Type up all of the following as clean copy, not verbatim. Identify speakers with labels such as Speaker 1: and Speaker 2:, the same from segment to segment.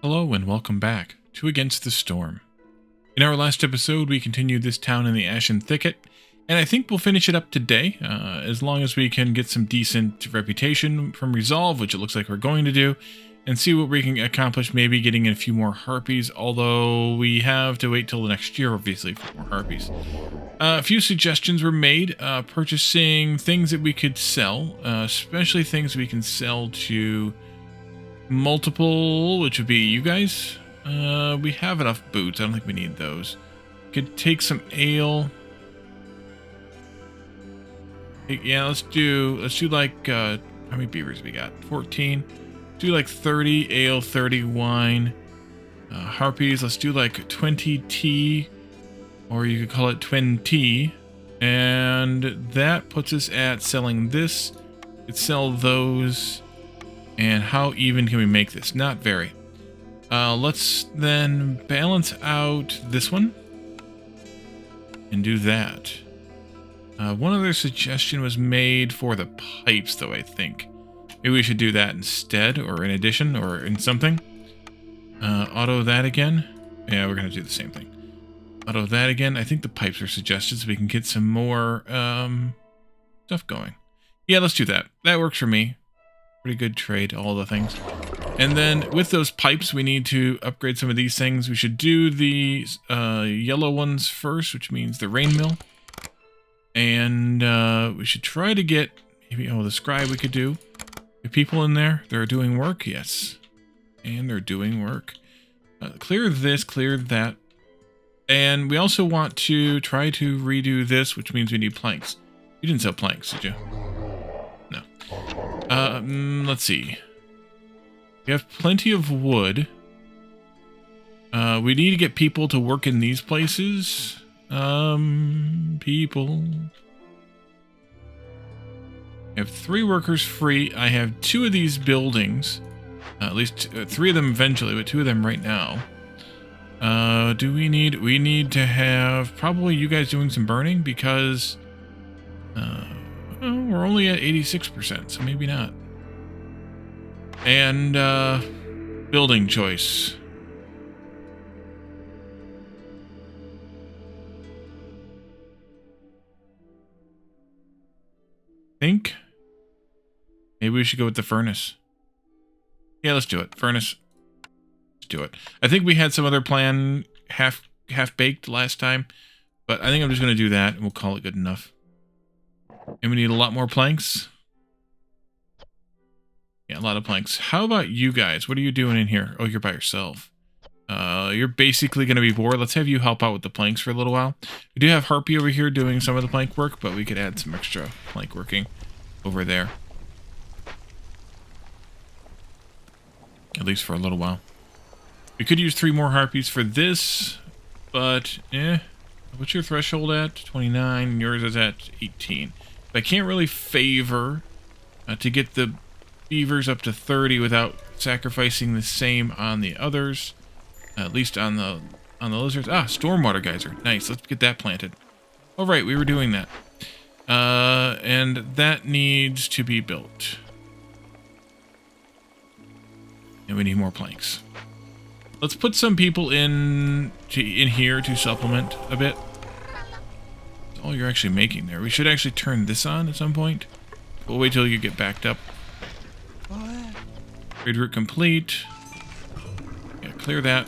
Speaker 1: Hello and welcome back to Against the Storm. In our last episode, we continued this town in the Ashen Thicket, and I think we'll finish it up today, as long as we can get some decent reputation from Resolve, which it looks like we're going to do, and see what we can accomplish, maybe getting in a few more harpies, although we have to wait till the next year, obviously, for more harpies. A few suggestions were made, purchasing things that we could sell, especially things we can sell to multiple, which would be you guys. We have enough boots. I don't think we need those. Could take some ale. Yeah, let's do like how many beavers we got? 14. Do like 30 ale, 30 wine. Harpies, let's do like 20 tea, or you could call it 20. And that puts us at selling this. Could sell those. And how even can we make this? Not very. Let's then balance out this one and do that. One other suggestion was made for the pipes, though, I think. Maybe we should do that instead, or in addition, or in something. Auto that again. Yeah, we're going to do the same thing. Auto that again. I think the pipes are suggested so we can get some more stuff going. Yeah, let's do that. That works for me. Pretty good trade, all the things. And then with those pipes, we need to upgrade some of these things. We should do the yellow ones first, which means the rain mill. And we should try to get, maybe, the scribe we could do. Get people in there. They're doing work, yes. And they're doing work. Clear this, clear that. And we also want to try to redo this, which means we need planks. You didn't sell planks, did you? No. Let's see. We have plenty of wood. We need to get people to work in these places. People. I have 3 workers free. I have 2 of these buildings. At least 3 of them eventually, but 2 of them right now. We need to have probably you guys doing some burning because we're only at 86%, so maybe not. And building choice. Think maybe we should go with the furnace. Yeah, let's do it. Furnace. Let's do it. I think we had some other plan half baked last time, but I think I'm just going to do that and we'll call it good enough. And we need a lot more planks. Yeah, a lot of planks. How about you guys? What are you doing in here? Oh, you're by yourself. You're basically going to be bored. Let's have you help out with the planks for a little while. We do have Harpy over here doing some of the plank work, but we could add some extra plank working over there. At least for a little while. We could use 3 more Harpies for this, but what's your threshold at? 29, and yours is at 18. But I can't really favor to get the beavers up to 30 without sacrificing the same on the others. At least on the lizards. Ah, stormwater geyser. Nice. Let's get that planted. All right, we were doing that. And that needs to be built. And we need more planks. Let's put some people in here to supplement a bit. That's all you're actually making there. We should actually turn this on at some point. We'll wait till you get backed up. Trade route complete. Yeah, clear that.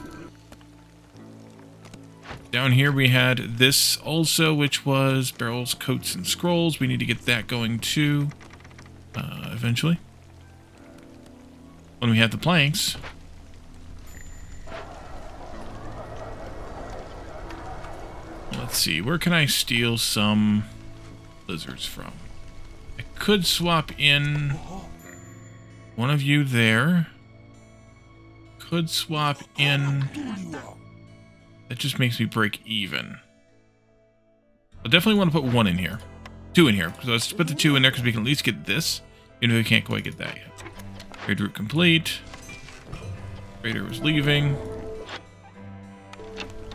Speaker 1: Down here we had this also, which was barrels, coats, and scrolls. We need to get that going too, eventually. When we have the planks. Let's see, where can I steal some lizards from? I could swap in one of you there. Could swap in. That just makes me break even. I definitely want to put 1 in here. 2 in here. So let's put the 2 in there because we can at least get this. Even if we can't quite get that yet. Trade route complete. Trader was leaving.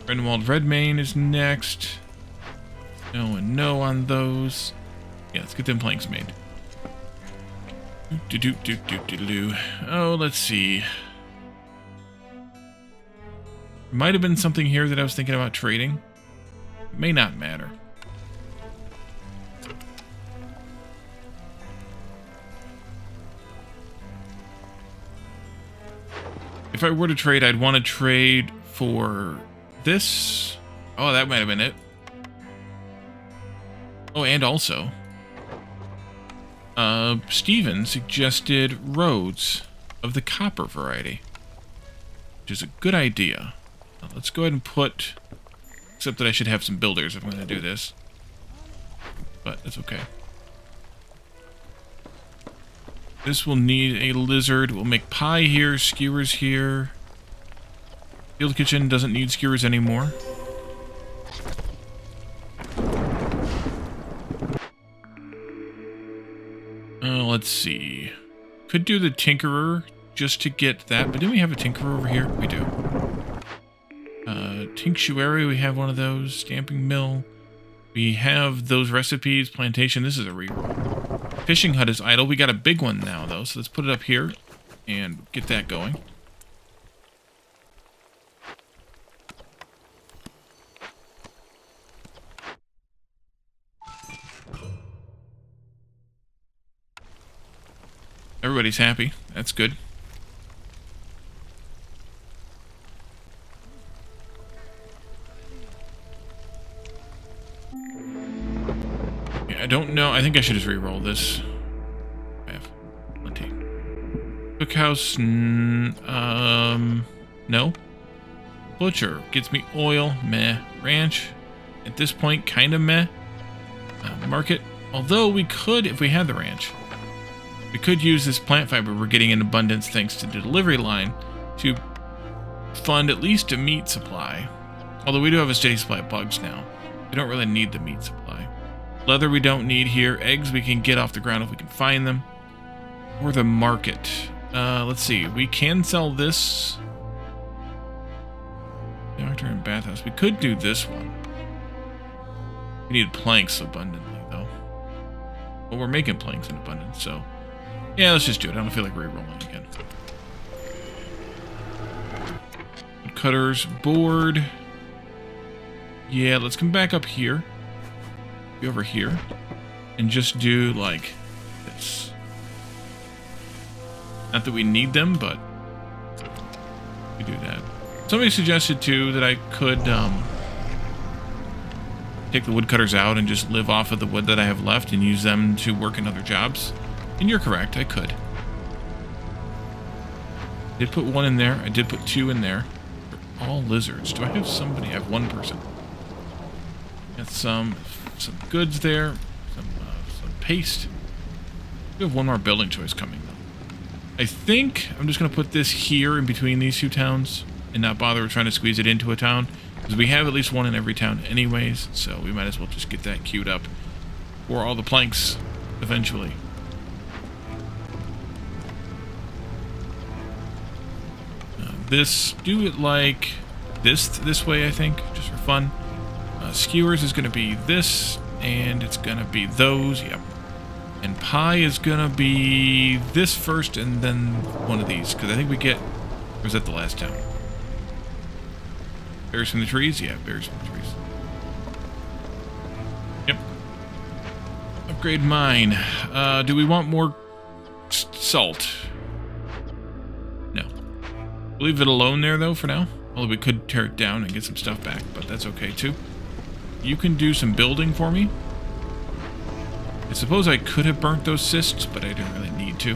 Speaker 1: Renwald Redmane is next. No and no on those. Yeah, let's get them planks made. Oh, let's see. Might have been something here that I was thinking about trading. May not matter. If I were to trade, I'd want to trade for this. Oh, that might have been it. Oh, and also, Steven suggested roads of the copper variety, which is a good idea. Now, let's go ahead and put, except that I should have some builders if I'm going to do this, but that's okay. This will need a lizard. We'll make pie here, skewers here. Field kitchen doesn't need skewers anymore. Let's see. Could do the tinkerer just to get that, but do we have a tinkerer over here? We do. Tinctuary, we have one of those. Stamping mill. We have those recipes. Plantation, this is a reroll. Fishing hut is idle. We got a big one now, though, so let's put it up here and get that going. Everybody's happy. That's good. Yeah, I don't know. I think I should just re-roll this. I have plenty. Cookhouse, no. Butcher gets me oil, meh. Ranch, at this point, kind of meh. Market, although we could, if we had the ranch, we could use this plant fiber we're getting in abundance thanks to the delivery line to fund at least a meat supply. Although we do have a steady supply of bugs now. We don't really need the meat supply. Leather we don't need here. Eggs we can get off the ground if we can find them. Or the market. Let's see. We can sell this. Doctor and bathhouse. We could do this one. We need planks abundantly, though. Well, we're making planks in abundance, so... yeah, let's just do it. I don't feel like re-rolling again. Cutters, board. Yeah, let's come back up here. Be over here. And just do, like, this. Not that we need them, but we do that. Somebody suggested, too, that I could take the woodcutters out and just live off of the wood that I have left and use them to work in other jobs. And you're correct, I could. I did put one in there. I did put two in there. They're all lizards. Do I have somebody? I have one person. Got some goods there. Some paste. We have one more building choice coming, though. I think I'm just going to put this here in between these two towns and not bother trying to squeeze it into a town. Because we have at least one in every town anyways, so we might as well just get that queued up for all the planks eventually. Do it like this way, I think, just for fun. Skewers is going to be this, and it's going to be those, yep. And pie is going to be this first, and then one of these, because I think we get... or was that the last town? Berries from the trees? Yeah, berries from the trees. Yep. Upgrade mine. Do we want more salt? No. Leave it alone there, though, for now. Although we could tear it down and get some stuff back, but that's okay, too. You can do some building for me. I suppose I could have burnt those cysts, but I didn't really need to.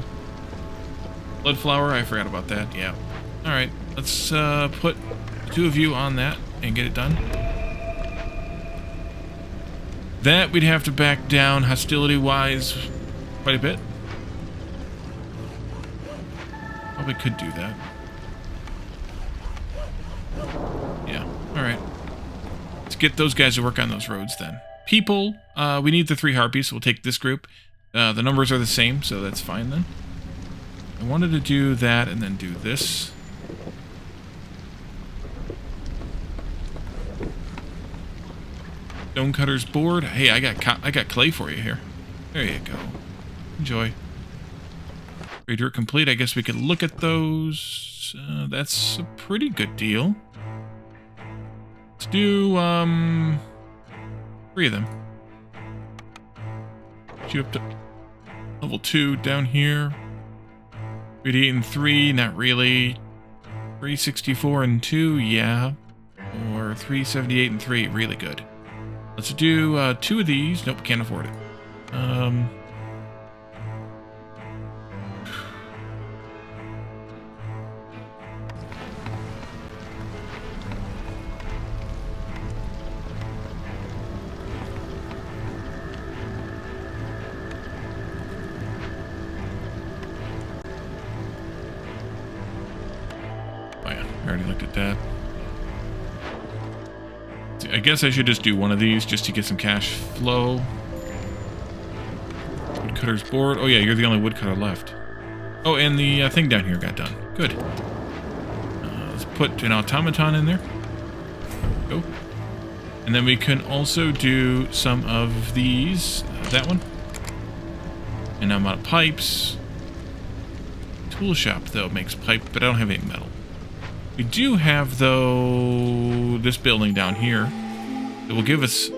Speaker 1: Blood flower, I forgot about that, yeah. Alright, let's put two of you on that and get it done. That we'd have to back down hostility-wise quite a bit. Probably could do that. Yeah, alright. Let's get those guys to work on those roads then. People, we need the 3 harpies, so we'll take this group. The numbers are the same, so that's fine then. I wanted to do that and then do this. Stonecutter's board. Hey, I got clay for you here. There you go. Enjoy. Grey dirt complete. I guess we could look at those. That's a pretty good deal. do 3 of them. You up to level 2 down here. 388 and 3, not really. 364 and 2, yeah. Or 378 and 3, really good. Let's do 2 of these. Nope, can't afford it. I already looked at that. I guess I should just do one of these just to get some cash flow. Woodcutter's board. Oh yeah, you're the only woodcutter left. Oh, and the thing down here got done. Good. Let's put an automaton in there. Go. And then we can also do some of these. That one. And I'm out of pipes. Tool shop, though, makes pipe, but I don't have any metal. We do have, though, this building down here that will give us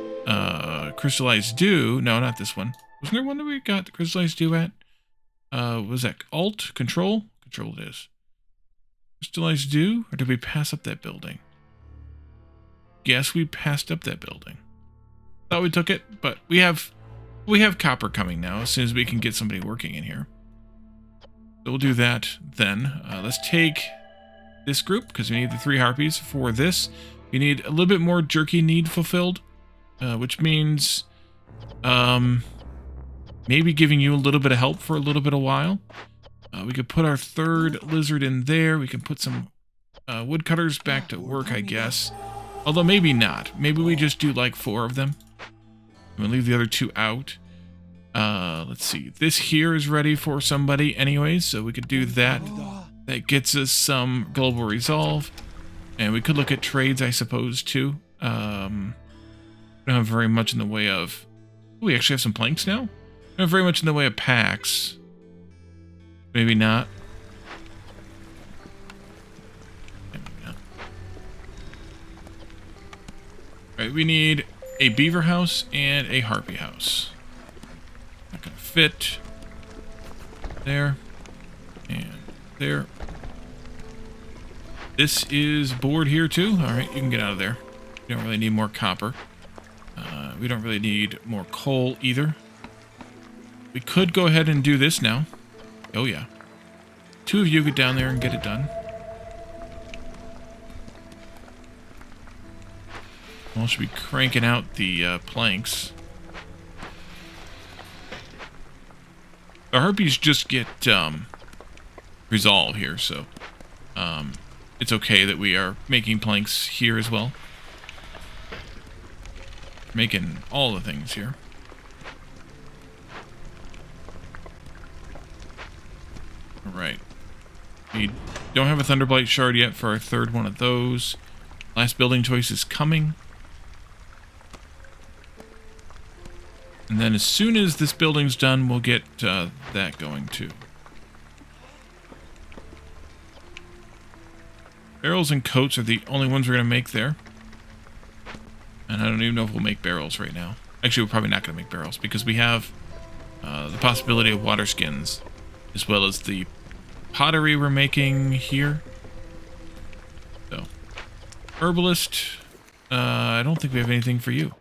Speaker 1: crystallized dew. No, not this one. Wasn't there one that we got the crystallized dew at? Was that Alt? Control? Control it is. Crystallized dew? Or did we pass up that building? Yes, we passed up that building. Thought we took it, but we have copper coming now as soon as we can get somebody working in here. So we'll do that then. Let's take this group, because we need the 3 harpies for this. We need a little bit more jerky need fulfilled, which means maybe giving you a little bit of help for a little bit of while. We could put our 3rd lizard in there. We can put some woodcutters back to work, I guess. Although maybe not. Maybe we just do like 4 of them. We'll leave the other 2 out. Let's see. This here is ready for somebody anyways, so we could do that. That gets us some global resolve. And we could look at trades, I suppose, too. We don't have very much in the way of... Oh, we actually have some planks now? We don't have very much in the way of packs. Maybe not. Maybe not. All right, we need a beaver house and a harpy house. Not gonna fit. There. And there. This is board here too. Alright, you can get out of there. You don't really need more copper. We don't really need more coal either. We could go ahead and do this now. Oh yeah. 2 of you get down there and get it done. Well, should be cranking out the planks. The harpies just get resolve here, so it's okay that we are making planks here as well. Making all the things here. Alright. We don't have a Thunderblight shard yet for our 3rd one of those. Last building choice is coming. And then as soon as this building's done, we'll get that going too. Barrels and coats are the only ones we're going to make there. And I don't even know if we'll make barrels right now. Actually, we're probably not going to make barrels because we have the possibility of water skins, as well as the pottery we're making here. So, herbalist, I don't think we have anything for you.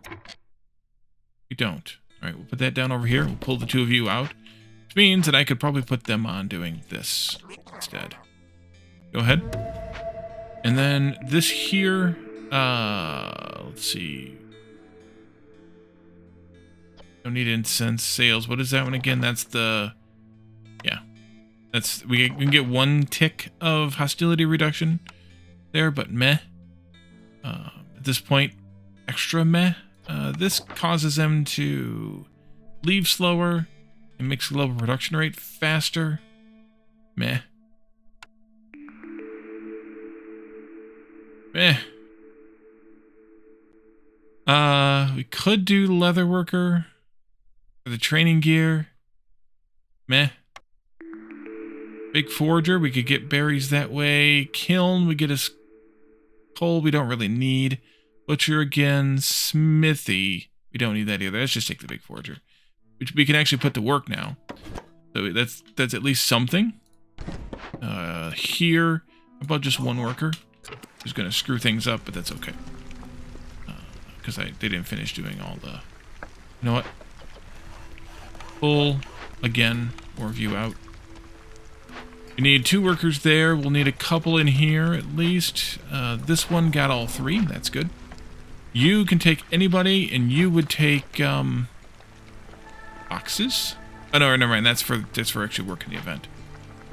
Speaker 1: We don't. All right, we'll put that down over here. We'll pull the 2 of you out, which means that I could probably put them on doing this instead. Go ahead. And then this here, let's see. Don't need incense sales. What is that one again? That's the, yeah. That's, we can get 1 tick of hostility reduction there, but meh. At this point, extra meh. This causes them to leave slower and makes the global production rate faster. Meh. Meh. We could do leather worker for the training gear. Meh. Big forger, we could get berries that way. Kiln, we get us coal we don't really need. Butcher again. Smithy. We don't need that either. Let's just take the big forger, which we can actually put to work now. So that's at least something. Here, how about just one worker? Who's going to screw things up, but that's okay. Because they didn't finish doing all the... You know what? Pull, again, more view out. We need 2 workers there. We'll need a couple in here, at least. This one got all 3. That's good. You can take anybody, and you would take, boxes? Oh, no, never mind. That's for actually working the event.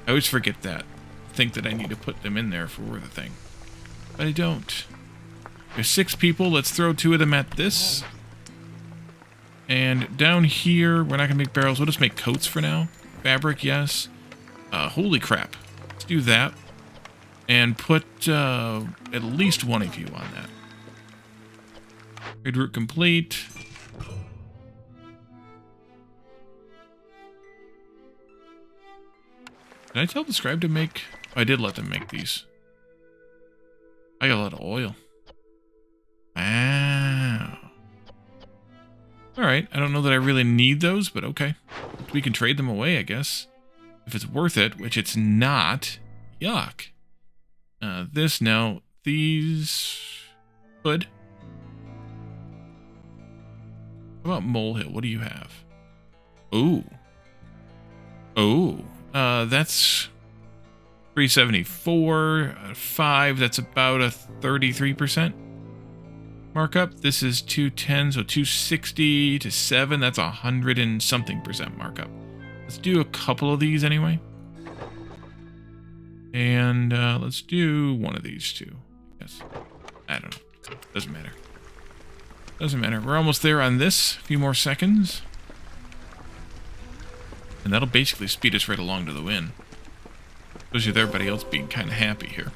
Speaker 1: I always forget that. Think that I need to put them in there for the thing. But I don't. There's 6 people. Let's throw 2 of them at this. And down here, we're not going to make barrels. We'll just make coats for now. Fabric, yes. Holy crap. Let's do that. And put at least one of you on that. Trade route complete. Did I tell the scribe to make... Oh, I did let them make these. I got a lot of oil. Wow. Alright, I don't know that I really need those, but okay. We can trade them away, I guess. If it's worth it, which it's not. Yuck. This, no. These... Hood. How about Molehill? What do you have? Ooh. Oh. That's 374. 5, that's about a 33% markup. This is 210, so 260 to 7. That's 100 and something % markup. Let's do a couple of these anyway. And let's do one of these too. I guess. I don't know. Doesn't matter. Doesn't matter. We're almost there on this. A few more seconds. And that'll basically speed us right along to the win. Especially with everybody else being kind of happy here.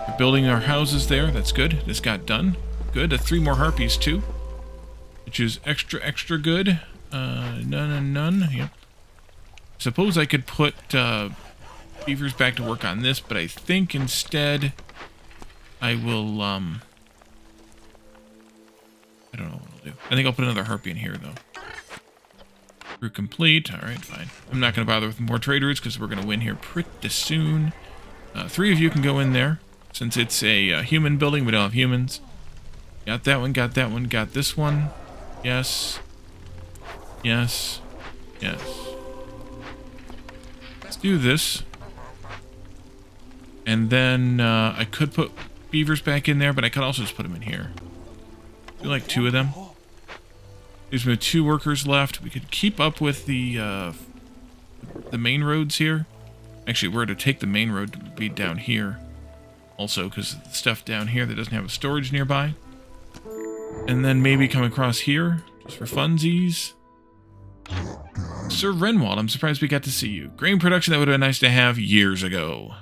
Speaker 1: We're building our houses there. That's good. This got done. Good. 3 more harpies too. Which is extra good. None and none. Yep. Suppose I could put beavers back to work on this, but I think instead I will, I don't know what I'll do. I think I'll put another harpy in here, though. Route complete. Alright, fine. I'm not going to bother with more trade routes because we're going to win here pretty soon. 3 of you can go in there. Since it's a human building, we don't have humans. Got that one, got that one, got this one. Yes. Yes. Yes. Let's do this. And then I could put beavers back in there, but I could also just put them in here. Do like 2 of them. Leaves me with 2 workers left. We could keep up with the main roads here. Actually, we're to take the main road to be down here. Also, because the stuff down here that doesn't have a storage nearby. And then maybe come across here, just for funsies. Sir Renwald, I'm surprised we got to see you. Grain production, that would have been nice to have years ago.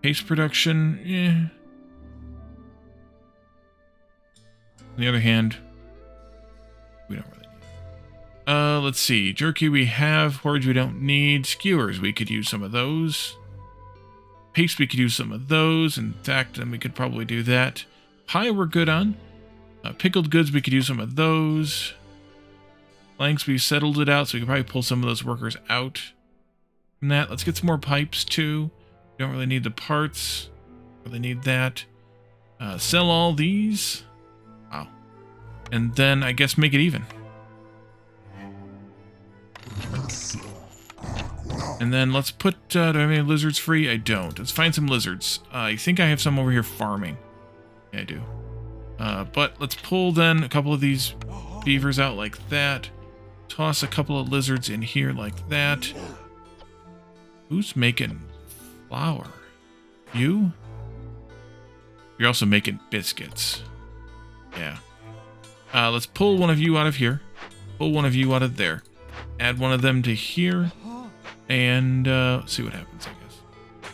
Speaker 1: Paste production, eh. On the other hand, we don't really need. Let's see. Jerky we have. Porridge we don't need. Skewers, we could use some of those. Paste, we could use some of those. In fact, then we could probably do that. Pie we're good on. Pickled goods, we could use some of those. Planks, we settled it out, so we could probably pull some of those workers out from that. Let's get some more pipes, too. We don't really need the parts. Really need that. Sell all these. Wow. And then, I guess, make it even. And then let's put, do I have any lizards free? I don't. Let's find some lizards. I think I have some over here farming. Yeah, I do. But let's pull then a couple of these beavers out like that. Toss a couple of lizards in here like that. Who's making flour? You? You're also making biscuits. Yeah. Let's pull one of you out of here. Pull one of you out of there. Add one of them to here. And see what happens, I guess.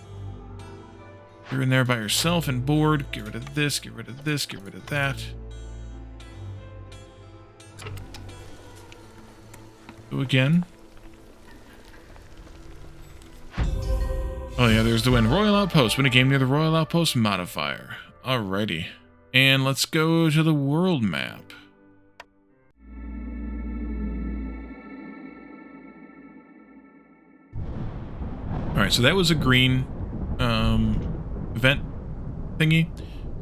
Speaker 1: You're in there by yourself and bored. Get rid of this, get rid of this, get rid of that. Go again. Oh yeah, there's the win. Royal Outpost. Win a game near the Royal Outpost modifier. Alrighty. And let's go to the world map. Alright, so that was a green event thingy.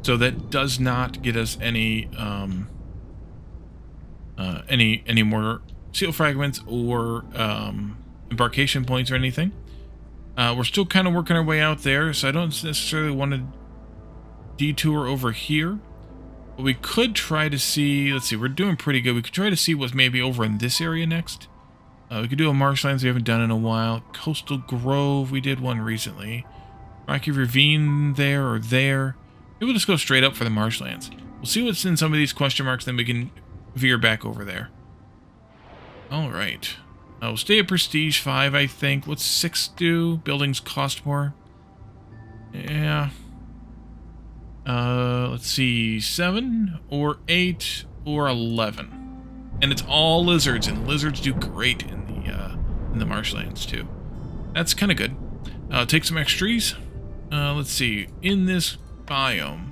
Speaker 1: So that does not get us any more seal fragments or embarkation points or anything. We're still kind of working our way out there, so I don't necessarily want to detour over here. But we could try to see, let's see, we're doing pretty good. We could try to see what's maybe over in this area next. We could do a marshlands we haven't done in a while. Coastal Grove, we did one recently. Rocky Ravine there or there. Maybe we'll just go straight up for the marshlands. We'll see what's in some of these question marks, then we can veer back over there. Alright. We'll stay at Prestige 5, I think. What's 6 do? Buildings cost more. Yeah. Let's see. 7 or 8 or 11. And it's all lizards, and lizards do great in the marshlands too. That's kind of good. Take some extras. Let's see. In this biome,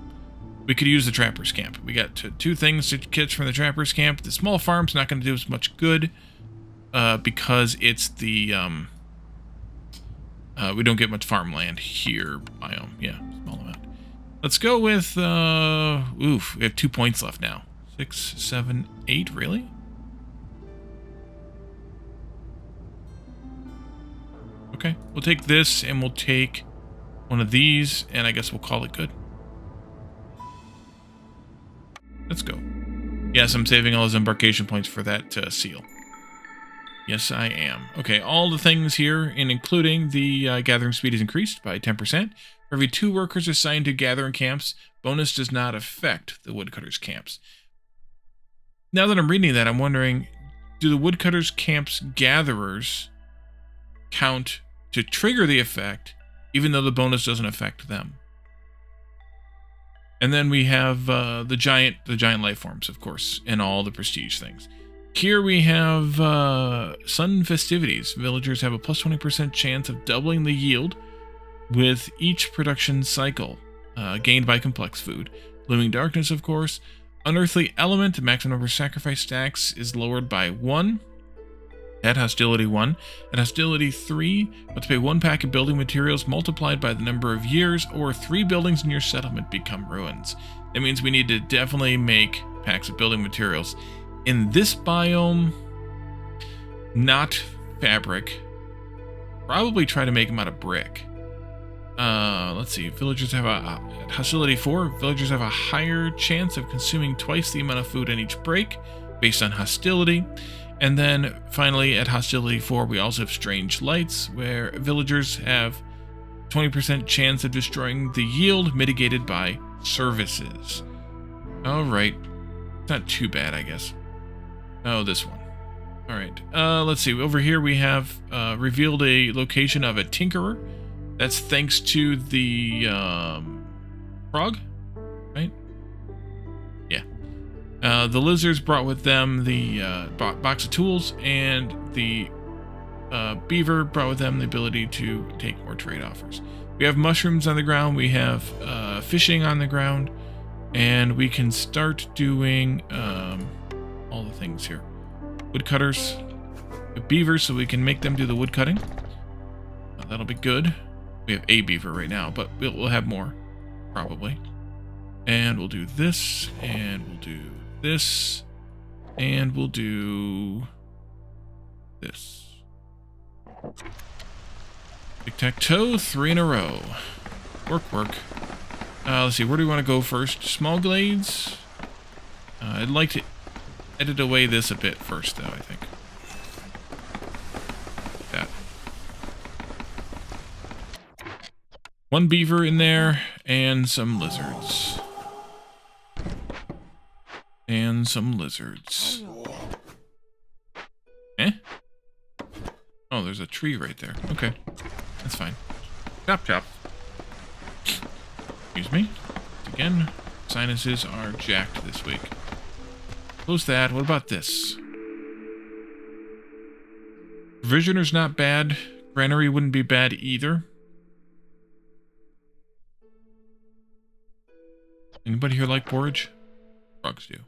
Speaker 1: we could use the trapper's camp. We got two things to catch from the trapper's camp. The small farm's not going to do us much good because it's the we don't get much farmland here biome. Yeah, small amount. Let's go with oof. We have 2 points left now. 6, 7, 8. Really? Okay, we'll take this, and we'll take one of these, and I guess we'll call it good. Let's go. Yes, I'm saving all those embarkation points for that seal. Yes, I am. Okay, all the things here, and including the gathering speed is increased by 10%. For every 2 workers assigned to gathering camps, bonus does not affect the woodcutters' camps. Now that I'm reading that, I'm wondering, do the woodcutters' camps gatherers count to trigger the effect, even though the bonus doesn't affect them? And then we have the giant life forms, of course, and all the prestige things. Here we have sun festivities. Villagers have a plus 20% chance of doubling the yield with each production cycle, gained by complex food. Looming darkness, of course. Unearthly element, the maximum number of sacrifice stacks is lowered by 1. At hostility 1. At hostility 3, let's pay 1 pack of building materials multiplied by the number of years, or 3 buildings in your settlement become ruins. That means we need to definitely make packs of building materials. In this biome, not fabric. Probably try to make them out of brick. Let's see. Villagers have at hostility 4, villagers have a higher chance of consuming twice the amount of food in each break, based on hostility. And then finally, at hostility 4, we also have strange lights, where villagers have 20% chance of destroying the yield, mitigated by services. Alright. Not too bad, I guess. Oh, this one. Alright. Let's see. Over here we have revealed a location of a tinkerer. That's thanks to the frog, right? Yeah. The lizards brought with them the box of tools, and the beaver brought with them the ability to take more trade offers. We have mushrooms on the ground, we have fishing on the ground, and we can start doing all the things here. Woodcutters, beavers, so we can make them do the wood cutting. That'll be good. We have a beaver right now, but we'll have more, probably. And we'll do this, and we'll do this, and we'll do this. Tic-tac-toe, 3 in a row. Work, work. Let's see, where do we want to go first? Small glades? I'd like to edit away this a bit first, though, I think. That. 1 beaver in there, and some lizards. And some lizards. Eh? Oh, there's a tree right there. Okay. That's fine. Chop, chop. Excuse me. Again, sinuses are jacked this week. Close that. What about this? Provisioner's not bad. Granary wouldn't be bad either. Anybody here like porridge? Frogs do.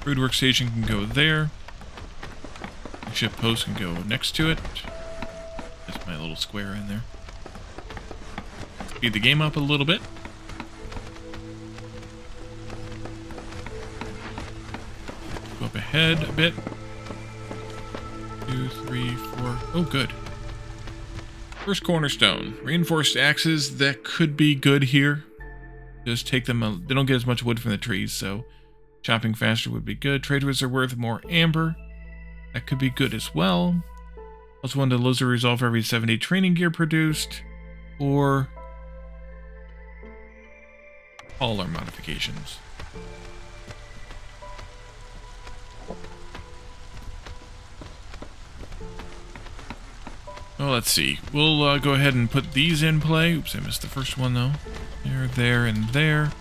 Speaker 1: Food workstation can go there. Ship post can go next to it. That's my little square in there. Speed the game up a little bit. Go up ahead a bit. 2, 3, 4. Oh, good. First cornerstone. Reinforced axes. That could be good here. Just take them. They don't get as much wood from the trees, so chopping faster would be good. Trade routes are worth more amber. That could be good as well. Also wanted to lose a resolve for every 70 training gear produced. Or hauler modifications. Well, let's see. We'll go ahead and put these in play. Oops, I missed the first one, though. There, and there.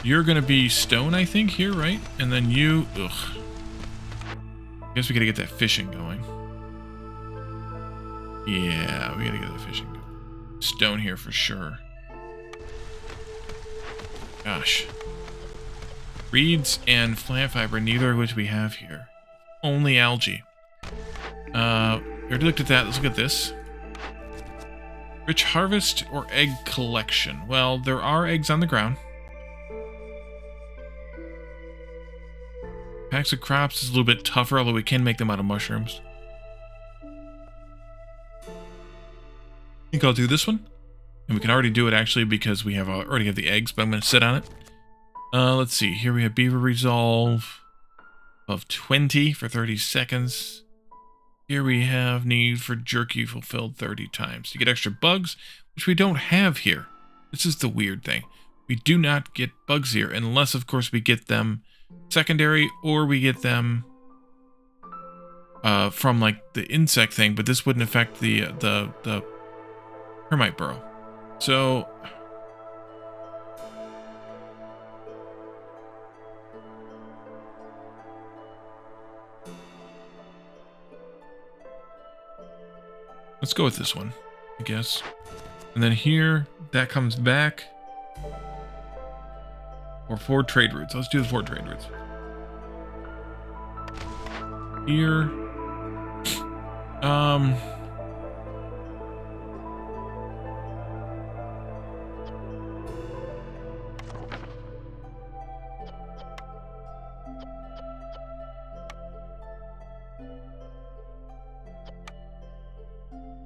Speaker 1: You're going to be stone, I think, here, right? And then you... Ugh. I guess we got to get that fishing going. Yeah, we got to get that fishing going. Stone here for sure. Gosh. Reeds and plant fiber, neither of which we have here. Only algae. We already looked at that. Let's look at this. Rich harvest or egg collection? Well, there are eggs on the ground. Packs of crops is a little bit tougher, although we can make them out of mushrooms. I think I'll do this one. And we can already do it, actually, because we already have the eggs, but I'm going to sit on it. Let's see. Here we have beaver resolve of 20 for 30 seconds. Here we have need for jerky fulfilled 30 times. To get extra bugs, which we don't have here. This is the weird thing. We do not get bugs here, unless, of course, we get them secondary, or we get them from, like, the insect thing, but this wouldn't affect the termite burrow. So... let's go with this one, I guess. And then here, that comes back. Or 4 trade routes. Let's do the 4 trade routes. Here.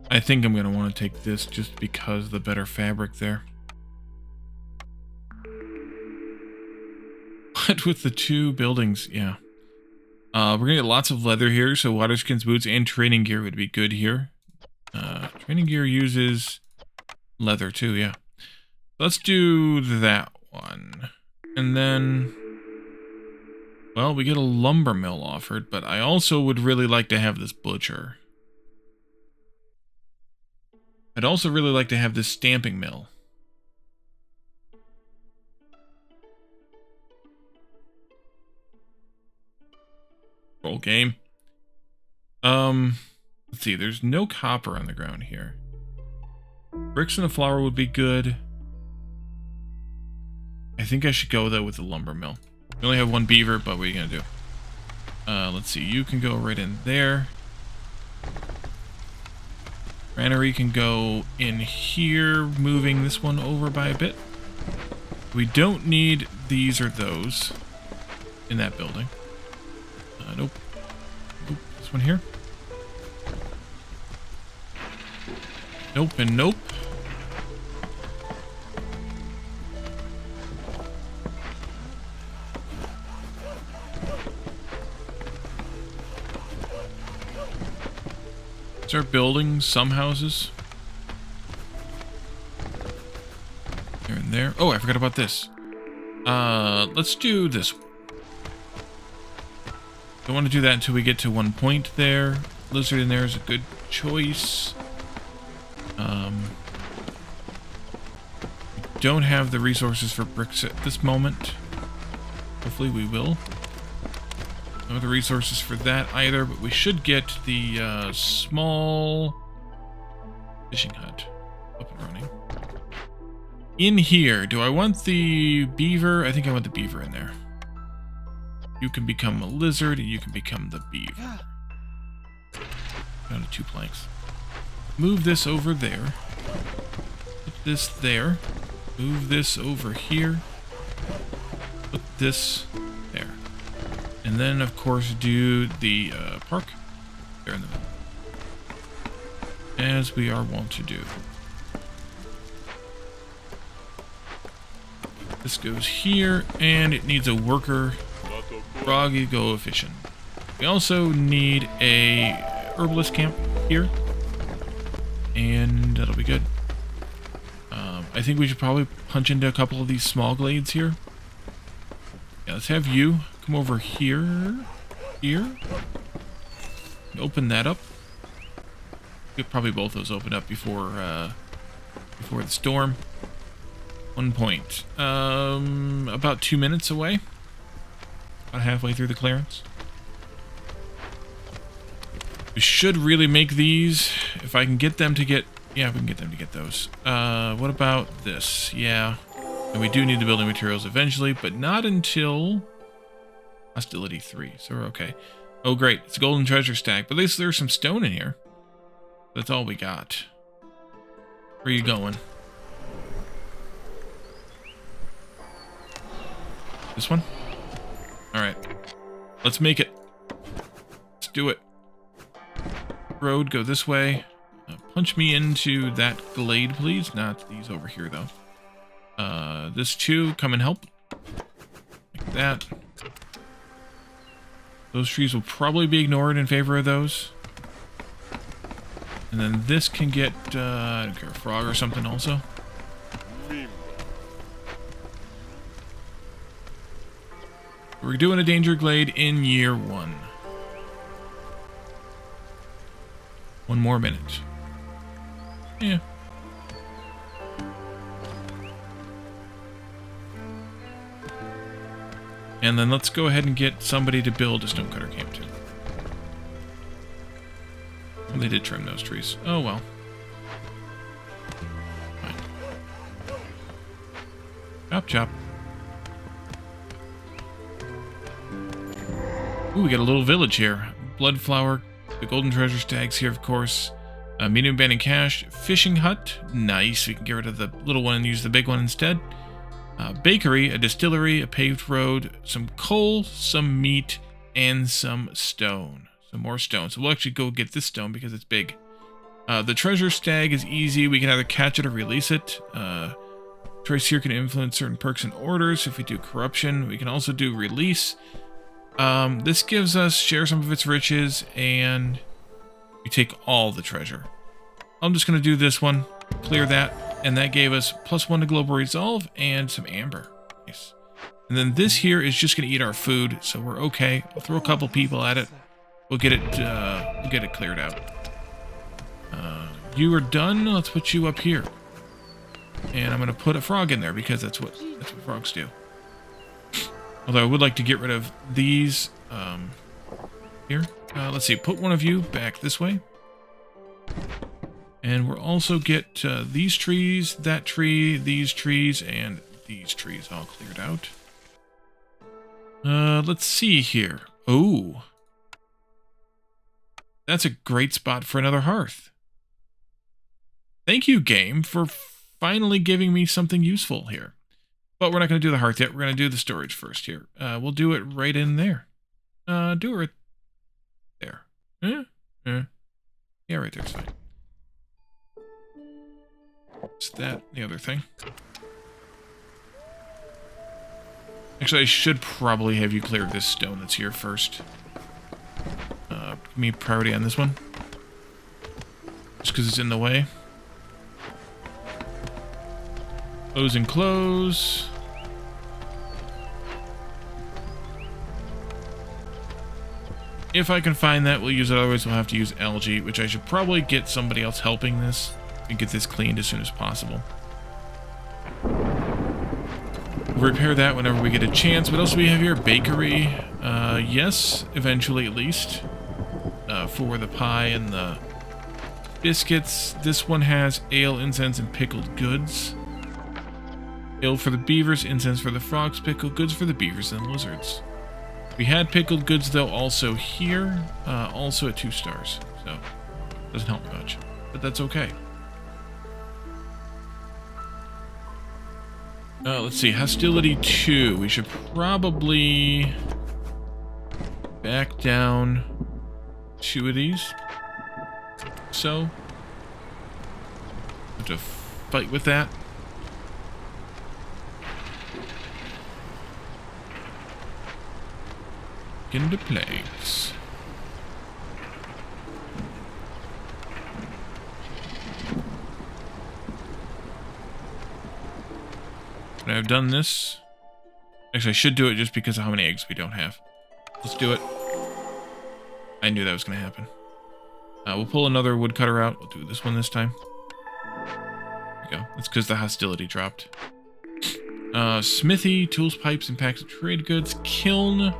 Speaker 1: I think I'm going to want to take this just because of the better fabric there. What with the 2 buildings? Yeah. We're going to get lots of leather here, so waterskins, boots, and training gear would be good here. Training gear uses leather too, yeah. Let's do that one. And then... well, we get a lumber mill offered, but I also would really like to have this butcher. I'd also really like to have this stamping mill. Roll game. Let's see, there's no copper on the ground here. Bricks and a flour would be good. I think I should go, though, with the lumber mill. We only have 1 beaver, but what are you going to do? Let's see, you can go right in there. Granary can go in here, moving this one over by a bit. We don't need these or those in that building. Nope. Nope. This one here. Nope and nope. Start building some houses. There and there. Oh, I forgot about this. Let's do this one. Don't want to do that until we get to 1 point there. Lizard in there is a good choice. We don't have the resources for bricks at this moment. Hopefully we will. No other resources for that either, but we should get the small fishing hut up and running. In here, do I want the beaver? I think I want the beaver in there. You can become a lizard, and you can become the beaver. Down to 2 planks. Move this over there. Put this there. Move this over here. Put this there. And then, of course, do the park there in the middle. As we are wont to do. This goes here, and it needs a worker frog to go efficient. We also need a herbalist camp here, and that'll be good. I think we should probably punch into a couple of these small glades here. Yeah, let's have you come over here. Open that up. Get probably both those open up before the storm. 1 point. About 2 minutes away. About halfway through the clearance. We should really make these. If I can get them to get... Yeah, we can get them to get those. What about this? Yeah. And we do need the building materials eventually, but not until... Hostility 3, so we're okay. Oh, great. It's a golden treasure stack, but at least there's some stone in here. That's all we got. Where are you going? This one? Alright. Let's make it. Let's do it. Road, go this way. Punch me into that glade, please. Not these over here, though. This too, come and help. Like that. Those trees will probably be ignored in favor of those. And then this can get, I don't care, a frog or something also. We're doing a danger glade in year 1. 1 more minute. Yeah. And then let's go ahead and get somebody to build a stonecutter camp too. Well, they did trim those trees. Oh well. Fine. Chop chop. Ooh, we got a little village here. Bloodflower, the golden treasure stags here, of course. Medium abandoned cache, fishing hut. Nice. We can get rid of the little one and use the big one instead. Bakery, a distillery, a paved road, some coal, some meat, and some stone. Some more stone. So we'll actually go get this stone because it's big. The treasure stag is easy. We can either catch it or release it. Choice here can influence certain perks and orders. If we do corruption, we can also do release. This gives us share some of its riches, and we take all the treasure. I'm just going to do this one, clear that, and that gave us +1 to global resolve and some amber. Nice. And then this here is just going to eat our food, so we're okay. I'll throw a couple people at it. We'll get it cleared out. You are done. Let's put you up here, and I'm going to put a frog in there because that's what frogs do. Although I would like to get rid of these here. Let's see, put one of you back this way. And we'll also get these trees, that tree, these trees, and these trees all cleared out. Let's see here. Oh. That's a great spot for another hearth. Thank you, game, for finally giving me something useful here. But we're not going to do the hearth yet. We're going to do the storage first here. We'll do it right in there. Do it right there. Yeah, right there's fine. It's that, the other thing. Actually, I should probably have you clear this stone that's here first. Give me priority on this one. Just because it's in the way. Close and close. If I can find that, we'll use it. Otherwise, we'll have to use algae, which I should probably get somebody else helping this and get this cleaned as soon as possible. repair that whenever we get a chance. What else do we have here? Bakery. Yes, eventually at least. For the pie and the biscuits. This one has ale, incense, and pickled goods. Ale for the beavers, incense for the frogs, pickled goods for the beavers and lizards. We had pickled goods, though, also here. Also at 2 stars. So, doesn't help me much. But that's okay. Let's see, hostility 2. We should probably back down 2 of these. So, have to fight with that. Into plagues. When I've done this, actually I should do it just because of how many eggs we don't have. Let's do it. I knew that was going to happen. We'll pull another woodcutter out. We'll do this one this time. There we go. That's because the hostility dropped. Smithy, tools, pipes, and packs of trade goods. Kiln.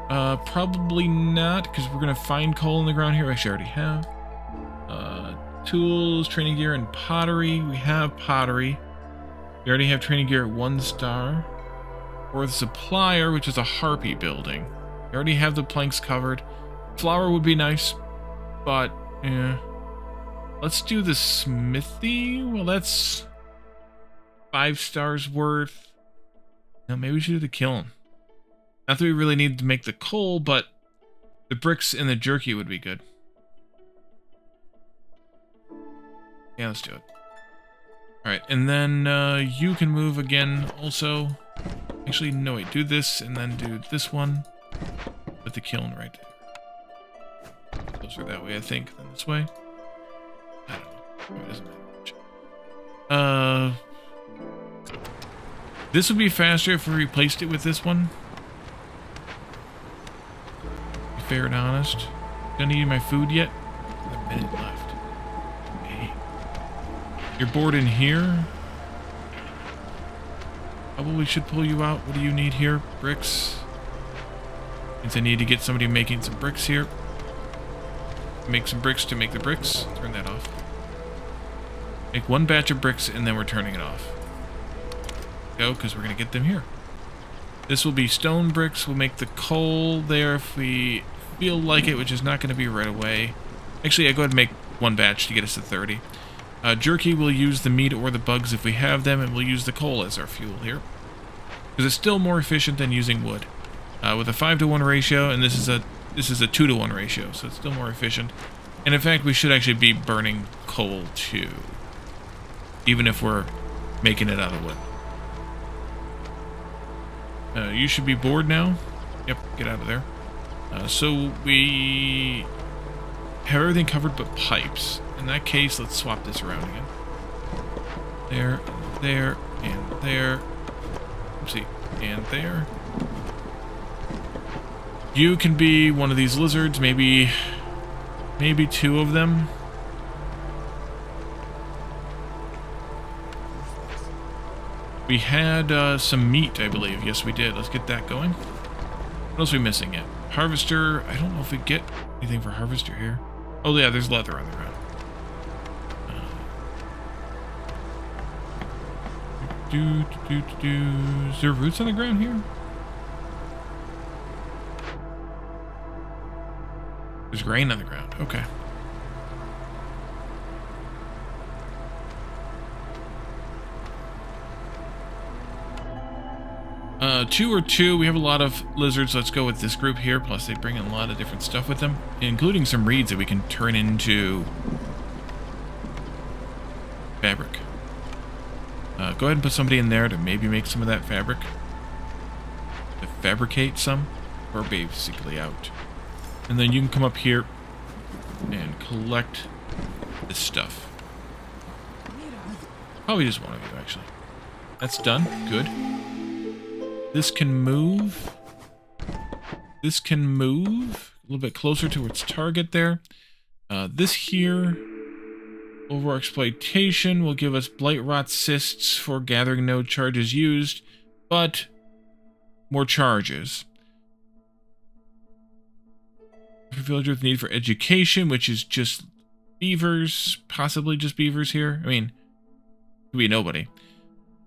Speaker 1: Probably not, because we're going to find coal in the ground here. Actually, I already have. Tools, training gear, and pottery. We have pottery. We already have training gear at 1 star. Or the supplier, which is a harpy building. We already have the planks covered. Flour would be nice, but, yeah. Let's do the smithy. Well, that's 5 stars worth. Now, maybe we should do the kiln. Not that we really need to make the coal, but the bricks and the jerky would be good. Yeah, let's do it. Alright, and then you can move again also. Actually, no, wait, do this and then do this one. Put the kiln right there. Closer that way, I think, than this way. I don't know. It doesn't matter much. This would be faster if we replaced it with this one. Fair and honest. Gonna eat my food yet? A minute left. Hey. You're bored in here? Probably should pull you out. What do you need here? Bricks. Means I need to get somebody making some bricks here. Make some bricks to make the bricks. Turn that off. Make 1 batch of bricks and then we're turning it off. Go, because we're gonna get them here. This will be stone bricks. We'll make the coal there if we feel like it, which is not going to be right away. Actually, I go ahead and make 1 batch to get us to 30. Jerky, we'll use the meat or the bugs if we have them, and we'll use the coal as our fuel here. Because it's still more efficient than using wood. With a 5-to-1 ratio, and this is a 2-to-1 ratio, so it's still more efficient. And in fact, we should actually be burning coal too. Even if we're making it out of wood. You should be bored now. Yep, get out of there. So we have everything covered but pipes. In that case, let's swap this around again. There, there, and there. Oopsie, and there. You can be one of these lizards, maybe 2 of them. We had some meat, I believe. Yes, we did. Let's get that going. What else are we missing yet? Harvester. I don't know if we get anything for harvester here. Oh, yeah, there's leather on the ground. Is there roots on the ground here? There's grain on the ground. Okay. Two or two. We have a lot of lizards. Let's go with this group here. Plus, they bring in a lot of different stuff with them, including some reeds that we can turn into fabric. Go ahead and put somebody in there to maybe make some of that fabric. To fabricate some. We're basically out. And then you can come up here and collect this stuff. Probably just one of you, actually. That's done. Good. This can move. This can move a little bit closer to its target there. This here, over exploitation, will give us blight rot cysts for gathering node charges used. but more charges. Villager with need for education, which is just beavers, possibly just beavers here. I mean, could be nobody.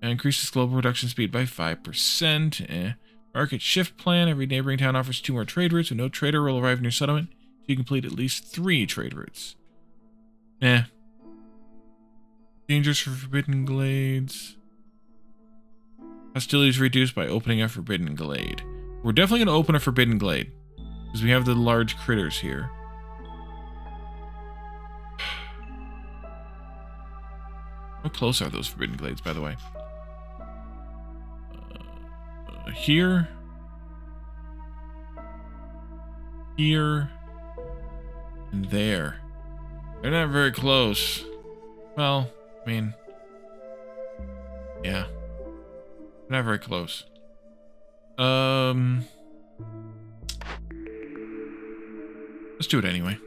Speaker 1: Increases global production speed by 5%. Market shift plan. Every neighboring town offers 2 more trade routes, and no trader will arrive in your settlement until you complete at least 3 trade routes. Dangers for Forbidden Glades. Hostilities reduced by opening a Forbidden Glade. We're definitely going to open a Forbidden Glade, because we have the large critters here. How close are those Forbidden Glades, by the way? Here. Here. And there. They're not very close. Well, I mean... yeah. Not very close. Let's do it anyway.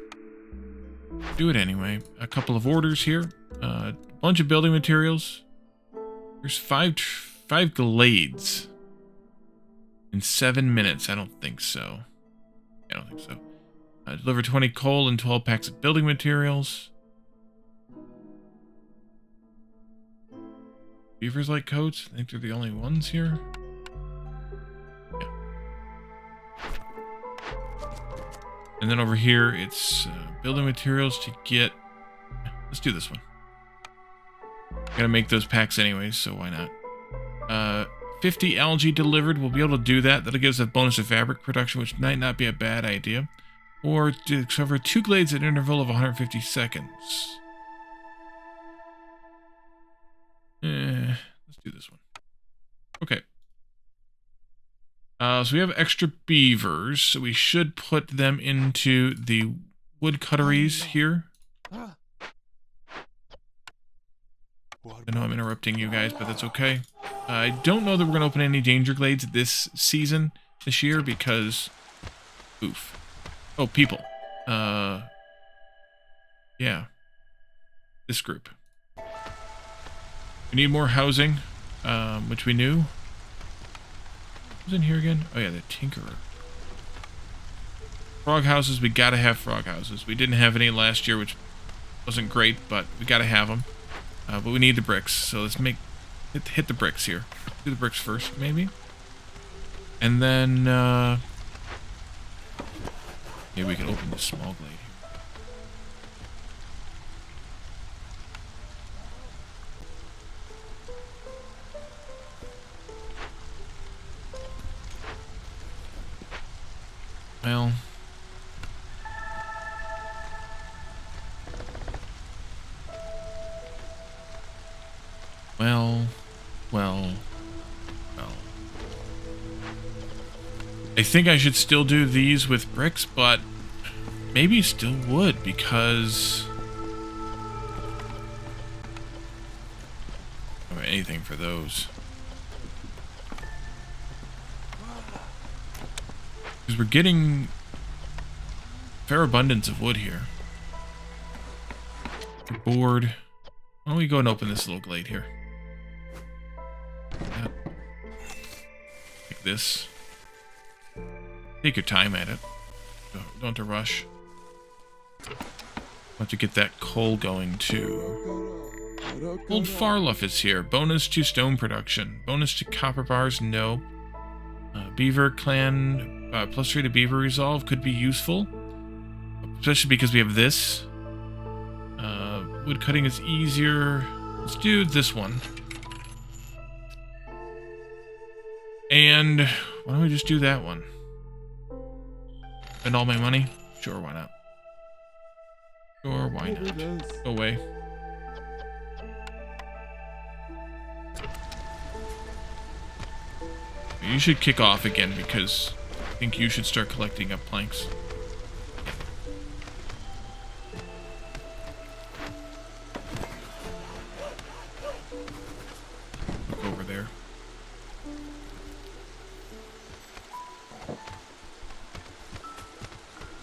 Speaker 1: Do it anyway. A couple of orders here. A bunch of building materials. There's five glades. In 7 minutes. I don't think so. I don't think so. Deliver 20 coal and 12 packs of building materials. Beavers like coats? I think they're the only ones here. Yeah. And then over here, it's building materials to get... let's do this one. Gotta make those packs anyways, so why not? 50 algae delivered. We'll be able to do that. That'll give us a bonus of fabric production, which might not be a bad idea. Or to cover 2 glades at an interval of 150 seconds. Let's do this one. Okay. So we have extra beavers, so we should put them into the wood cutteries here. I know I'm interrupting you guys, but that's okay. I don't know that we're going to open any danger glades this season, this year, because... oof. Oh, people. Yeah. This group. We need more housing, which we knew. Who's in here again? Oh yeah, the Tinkerer. Frog houses, we gotta have frog houses. We didn't have any last year, which wasn't great, but we gotta have them. But we need the bricks, so let's hit the bricks here. Do the bricks first, maybe? And then, maybe we can open this small glade here. Well. I think I should still do these with bricks, but maybe still would, because... I don't have anything for those. Because we're getting a fair abundance of wood here. We're bored. Why don't we go and open this little glade here? Like this. Take your time at it. Don't have to rush. Want to get that coal going too. Old Farluff is here. Bonus to stone production. Bonus to copper bars, no. Beaver clan, +3 to beaver resolve could be useful. Especially because we have this. Wood cutting is easier. Let's do this one. And why don't we just do that one? Spend all my money? Sure, why not? Sure, why not? Go away. You should kick off again, because I think you should start collecting up planks. Look over there.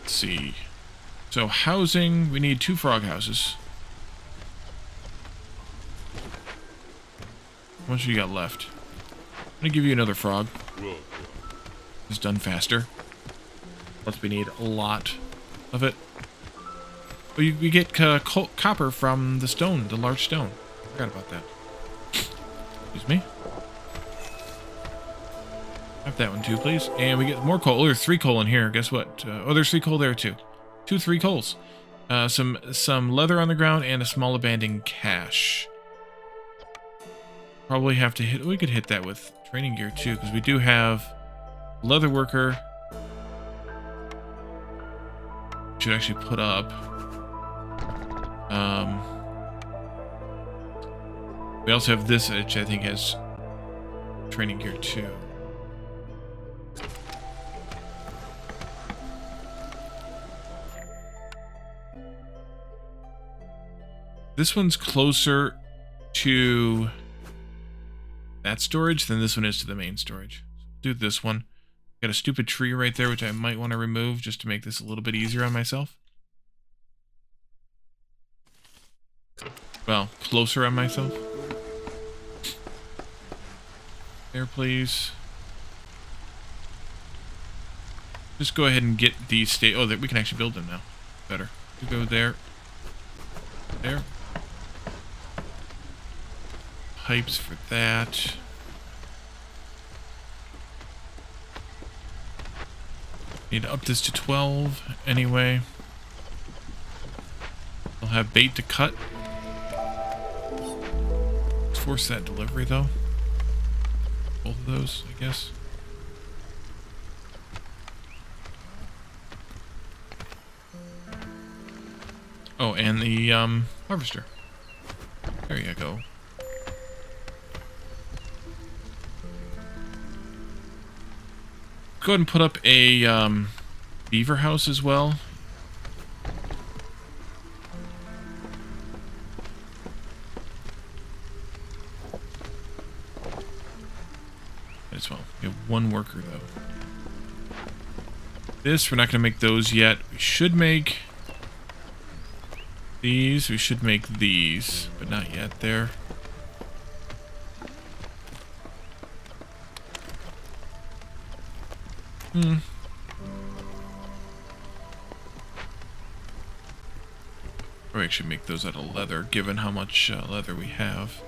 Speaker 1: Let's see. So housing, we need 2 frog houses. How much do you got left? I'm gonna give you another frog. It's done faster. Plus we need a lot of it. But you get copper from the stone, the large stone. Forgot about that. Excuse me. Have that one too, please. And we get more coal. Oh, there's 3 coal in here. Guess what? Oh, there's 3 coal there too. 3 coals. Some leather on the ground and a small abandoned cache. Probably have to hit. We could hit that with training gear too, because we do have leather worker. Should actually put up. We also have this, which I think has training gear too. This one's closer to that storage than this one is to the main storage. Do this one. Got a stupid tree right there, which I might want to remove just to make this a little bit easier on myself. Well, closer on myself. There, please. Just go ahead and get these oh, we can actually build them now. Better. You go there. There. Pipes for that. Need to up this to 12 anyway. I'll have bait to cut. Let's force that delivery though. Both of those, I guess. Oh, and the harvester. There you go. Go ahead and put up a beaver house as well. As well. We have 1 worker though. This, we're not going to make those yet. We should make these. We should make these, but not yet there. Or actually make those out of leather, given how much leather we have.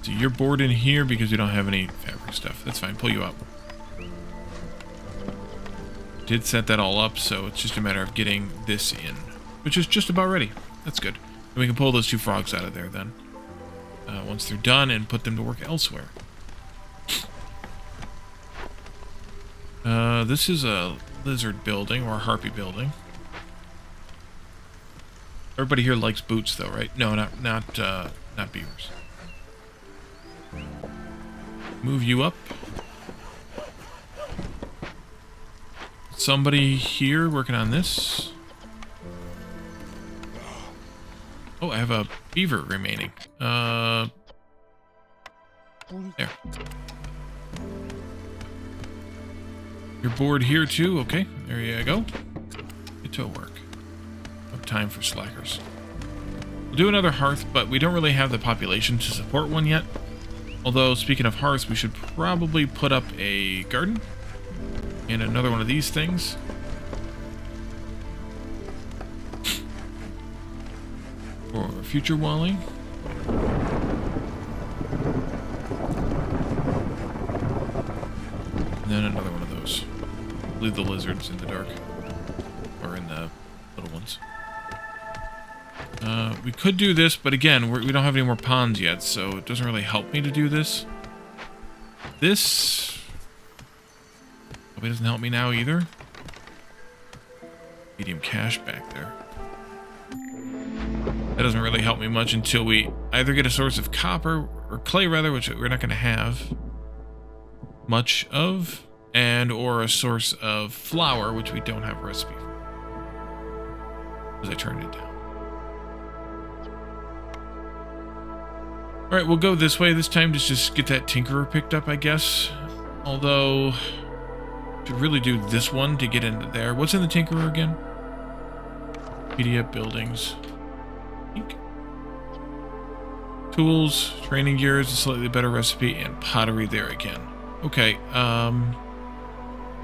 Speaker 1: So you're bored in here because we don't have any fabric stuff. That's fine. Pull you up. Did set that all up, so it's just a matter of getting this in, which is just about ready. That's good. And we can pull those 2 frogs out of there then. Once they're done, and put them to work elsewhere. This is a lizard building, or a harpy building. Everybody here likes boots though, right? No, not beavers. Move you up. Somebody here working on this. Oh, I have a beaver remaining. There. You're bored here too? Okay, there you go. Get to work. No time for slackers. We'll do another hearth, but we don't really have the population to support one yet. Although, speaking of hearths, we should probably put up a garden. And another one of these things. For future Wally. And then another one of those. Leave the lizards in the dark. Or in the little ones. We could do this, but again, we don't have any more ponds yet, so it doesn't really help me to do this. This probably doesn't help me now either. Medium cache back there. That doesn't really help me much until we either get a source of copper, or clay rather, which we're not going to have much of, and or a source of flour, which we don't have a recipe for. Because I turned it down. Alright, we'll go this way this time to just get that tinkerer picked up, I guess. Although, should really do this one to get into there. What's in the tinkerer again? Media, buildings. Tools, training gears, a slightly better recipe, and pottery there again. Okay,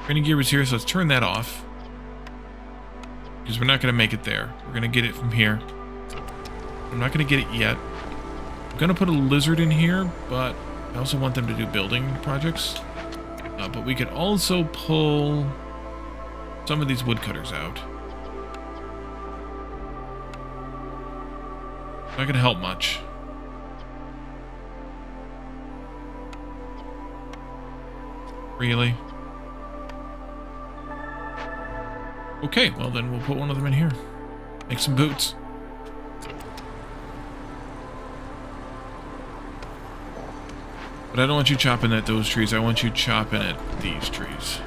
Speaker 1: training gear was here, so let's turn that off. Because we're not going to make it there. We're going to get it from here. I'm not going to get it yet. I'm going to put a lizard in here, but I also want them to do building projects. But we could also pull some of these woodcutters out. Not going to help much. Really? Okay, well then we'll put one of them in here. Make some boots. But I don't want you chopping at those trees. I want you chopping at these trees.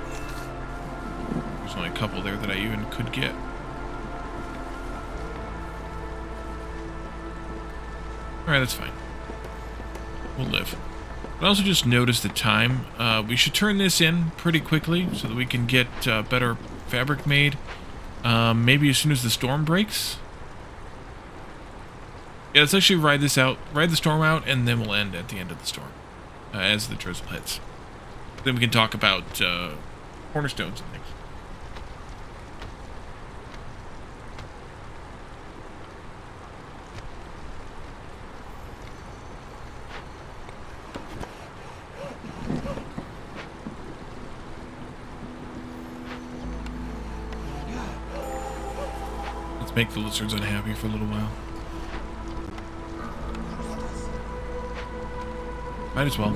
Speaker 1: There's only a couple there that I even could get. Alright, that's fine. We'll live. But I also just noticed the time. We should turn this in pretty quickly so that we can get better fabric made. Maybe as soon as the storm breaks. Yeah, let's actually ride this out. Ride the storm out, and then we'll end at the end of the storm. As the drizzle hits. Then we can talk about cornerstones and things. Let's make the lizards unhappy for a little while. Might as well.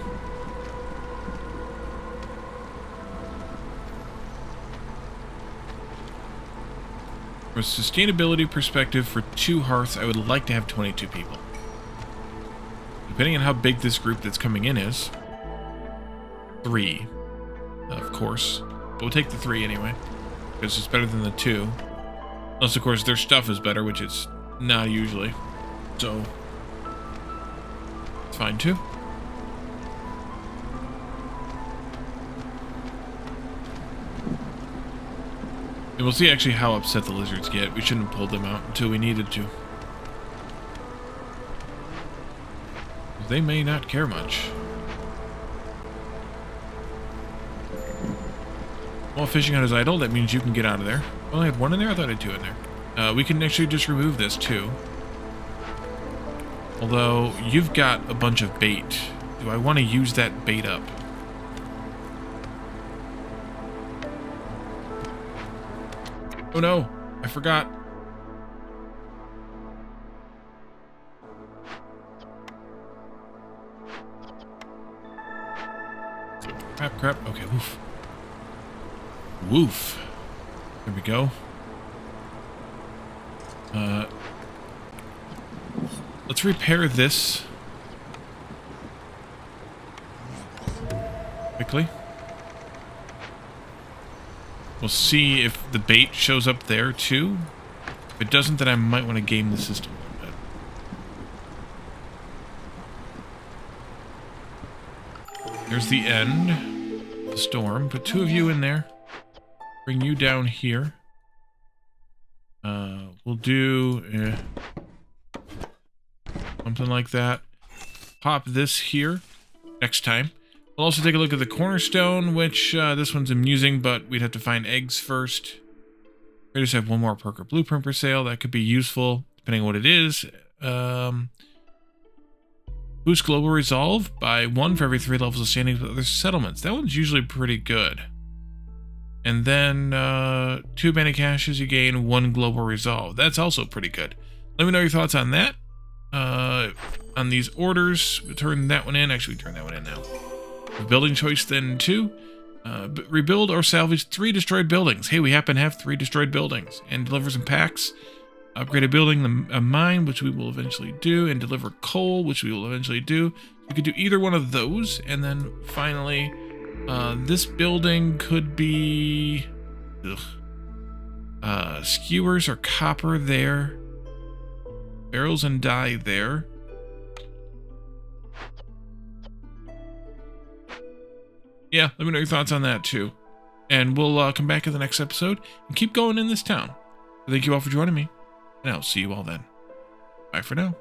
Speaker 1: From a sustainability perspective, for 2 hearths, I would like to have 22 people. Depending on how big this group that's coming in is. 3, of course. But we'll take the 3 anyway, because it's better than the 2. Unless, of course, their stuff is better, which it's not usually. So, it's fine too. And we'll see actually how upset the lizards get. We shouldn't have pulled them out until we needed to. They may not care much. While fishing on is idle, that means you can get out of there. Well, I had 1 in there? I thought I had 2 in there. We can actually just remove this too. Although, you've got a bunch of bait. Do I want to use that bait up? Oh no, I forgot. Crap. Okay, woof. Woof. There we go. Let's repair this quickly. We'll see if the bait shows up there too. If it doesn't, then I might want to game the system a little bit. There's the end of the storm. Put 2 of you in there. Bring you down here. We'll do something like that. Pop this here next time. We'll also take a look at the cornerstone, which this one's amusing, but we'd have to find eggs first. We just have 1 more perk or blueprint for sale. That could be useful, depending on what it is. Boost global resolve by 1 for every 3 levels of standing with other settlements. That one's usually pretty good. And then 2 mana caches, you gain 1 global resolve. That's also pretty good. Let me know your thoughts on that. On these orders, we turn that one in. Actually, we turn that one in now. Building choice then 2. Rebuild or salvage 3 destroyed buildings. Hey, we happen to have 3 destroyed buildings. And deliver some packs. Upgrade a building, a mine, which we will eventually do. And deliver coal, which we will eventually do. We could do either one of those. And then finally, this building could be... skewers or copper there. Barrels and dye there. Yeah, let me know your thoughts on that too. And we'll come back in the next episode and keep going in this town. Thank you all for joining me, and I'll see you all then. Bye for now.